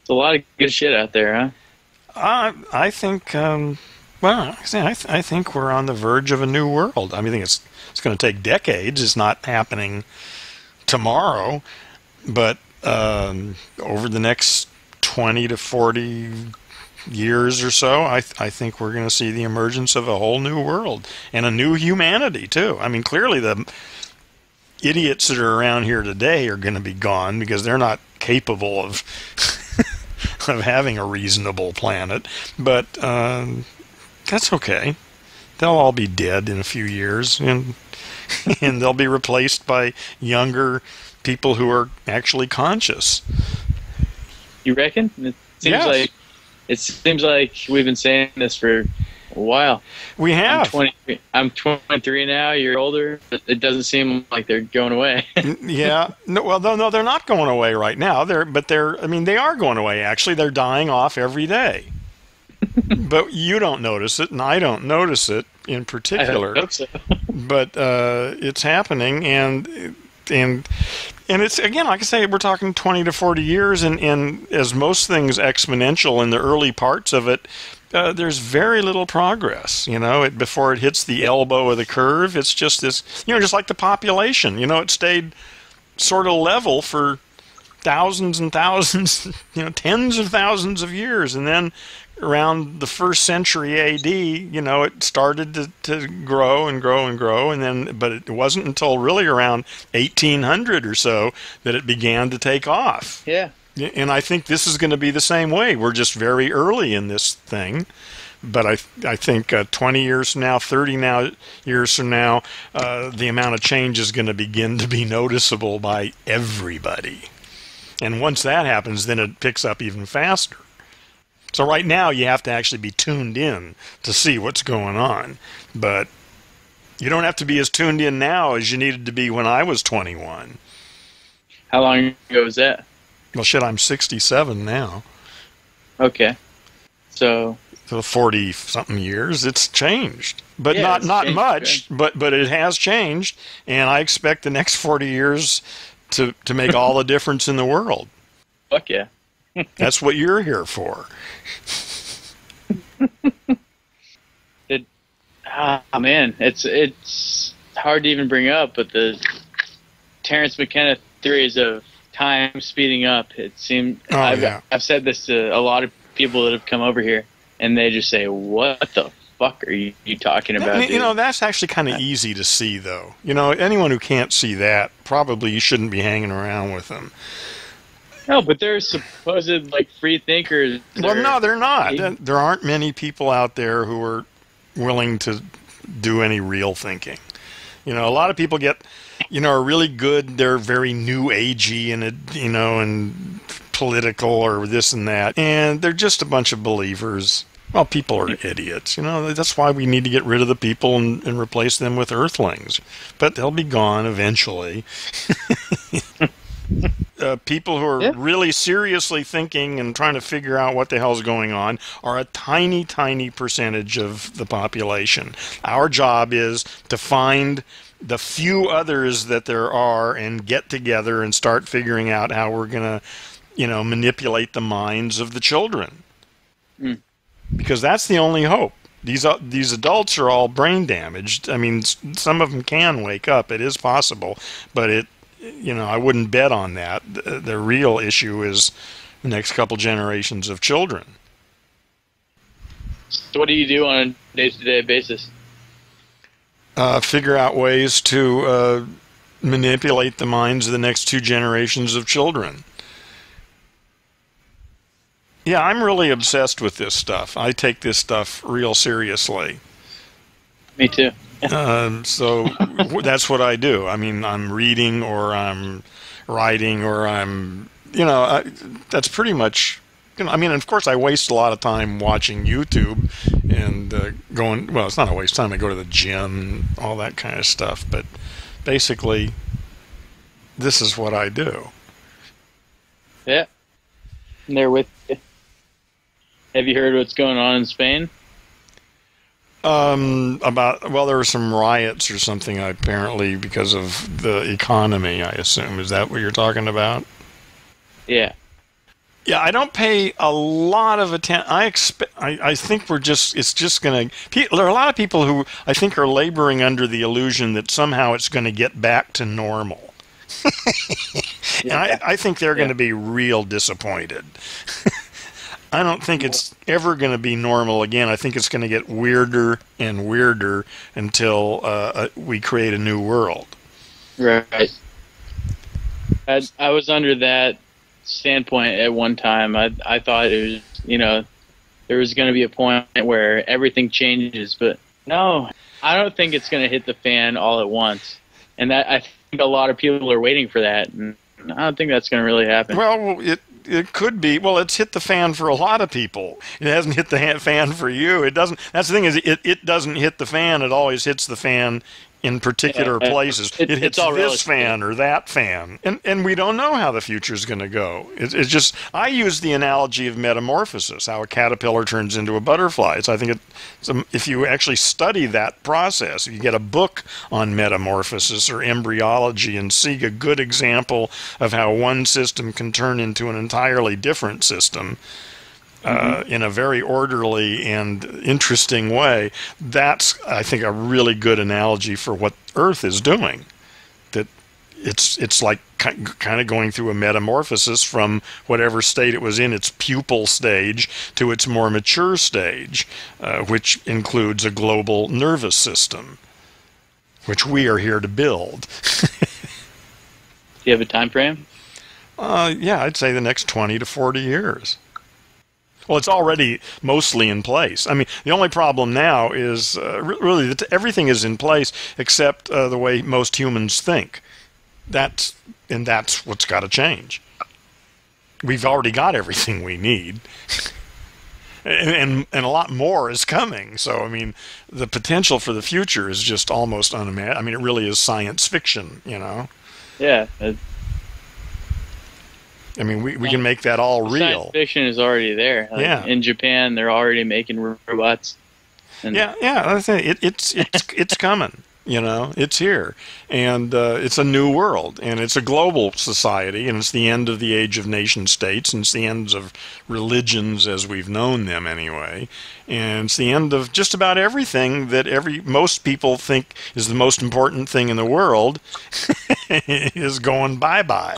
It's a lot of good shit out there, huh? I think, I think we're on the verge of a new world. I mean, I think it's going to take decades. It's not happening tomorrow, but over the next 20 to 40 years or so, I think we're going to see the emergence of a whole new world and a new humanity, too. I mean, clearly the idiots that are around here today are going to be gone because they're not capable of of having a reasonable planet, but that's okay. They'll all be dead in a few years, and they'll be replaced by younger people who are actually conscious. You reckon? It seems like we've been saying this for a while. We have. I'm 23 now. You're older. It doesn't seem like they're going away. Yeah. No, they're not going away right now. They are going away. Actually, they're dying off every day. But you don't notice it, and I don't notice it in particular. I hope so. But it's happening, and it's, again, like I say, we're talking 20 to 40 years, and as most things exponential in the early parts of it, there's very little progress, before it hits the elbow of the curve. It's just this, just like the population, it stayed sort of level for thousands and thousands, tens of thousands of years, and then around the first century AD, it started to grow and grow and grow, but it wasn't until really around 1800 or so that it began to take off. Yeah. And I think this is going to be the same way. We're just very early in this thing. But I think 20 years from now, 30 years from now, the amount of change is going to begin to be noticeable by everybody. And once that happens, then it picks up even faster. So right now, you have to actually be tuned in to see what's going on. But you don't have to be as tuned in now as you needed to be when I was 21. How long ago was that? Well, shit, I'm 67 now. Okay. So 40-something years, it's changed. But yeah, not changed, much, but it has changed. And I expect the next 40 years to make all the difference in the world. Fuck yeah. That's what you're here for. Man, it's hard to even bring up, but the Terence McKenna theories of time speeding up, it seemed, I've said this to a lot of people that have come over here, and they just say, what the fuck are you talking about, dude? That's actually kind of easy to see, though. Anyone who can't see that, probably you shouldn't be hanging around with them. No, but they're supposed, free thinkers. Well, no, they're not. There aren't many people out there who are willing to do any real thinking. A lot of people are really good. They're very new agey and political or this and that. And they're just a bunch of believers. Well, people are idiots. That's why we need to get rid of the people and replace them with earthlings. But they'll be gone eventually. People who are really seriously thinking and trying to figure out what the hell's going on are a tiny, tiny percentage of the population. Our job is to find the few others that there are and get together and start figuring out how we're going to, manipulate the minds of the children. Mm. Because that's the only hope. These adults are all brain damaged. I mean, some of them can wake up. It is possible, but I wouldn't bet on that. The real issue is the next couple generations of children. So what do you do on a day-to-day basis? Figure out ways to manipulate the minds of the next two generations of children. Yeah, I'm really obsessed with this stuff. I take this stuff real seriously. Me too. So that's what I do. I mean, I'm reading or I'm writing or I'm, that's pretty much, of course I waste a lot of time watching YouTube and it's not a waste of time. I go to the gym and all that kind of stuff. But basically, this is what I do. Yeah. I'm there with you. Have you heard what's going on in Spain? There were some riots or something, apparently, because of the economy, I assume. Is that what you're talking about? Yeah. Yeah, I don't pay a lot of attention. I think it's just going to, there are a lot of people who I think are laboring under the illusion that somehow it's going to get back to normal. And I think they're going to be real disappointed. I don't think it's ever going to be normal again. I think it's going to get weirder and weirder until we create a new world. Right. I was under that standpoint at one time. I thought it was, there was going to be a point where everything changes, but no, I don't think it's going to hit the fan all at once. And that I think a lot of people are waiting for that, and I don't think that's going to really happen. Well, it could be. Well, it's hit the fan for a lot of people. It hasn't hit the fan for you. It doesn't. That's the thing is, it doesn't hit the fan. It always hits the fan in particular places. It hits this fan or that fan. And we don't know how the future is going to go. It's just, I use the analogy of metamorphosis, how a caterpillar turns into a butterfly. I think if you actually study that process, if you get a book on metamorphosis or embryology and see a good example of how one system can turn into an entirely different system, in a very orderly and interesting way, that's, I think, a really good analogy for what Earth is doing. That it's like kind of going through a metamorphosis from whatever state it was in its pupal stage to its more mature stage, which includes a global nervous system, which we are here to build. Do you have a time frame? Yeah, I'd say the next 20 to 40 years. Well, it's already mostly in place. I mean, the only problem now is really that everything is in place except the way most humans think. That's what's got to change. We've already got everything we need, and a lot more is coming. So, I mean, the potential for the future is just almost unimaginable. I mean, it really is science fiction, Yeah. I mean, we can make that all real. Science fiction is already there. In Japan, they're already making robots. Yeah. It's coming. It's here, and it's a new world, and it's a global society, and it's the end of the age of nation states, and it's the end of religions as we've known them anyway, and it's the end of just about everything that most people think is the most important thing in the world is going bye-bye.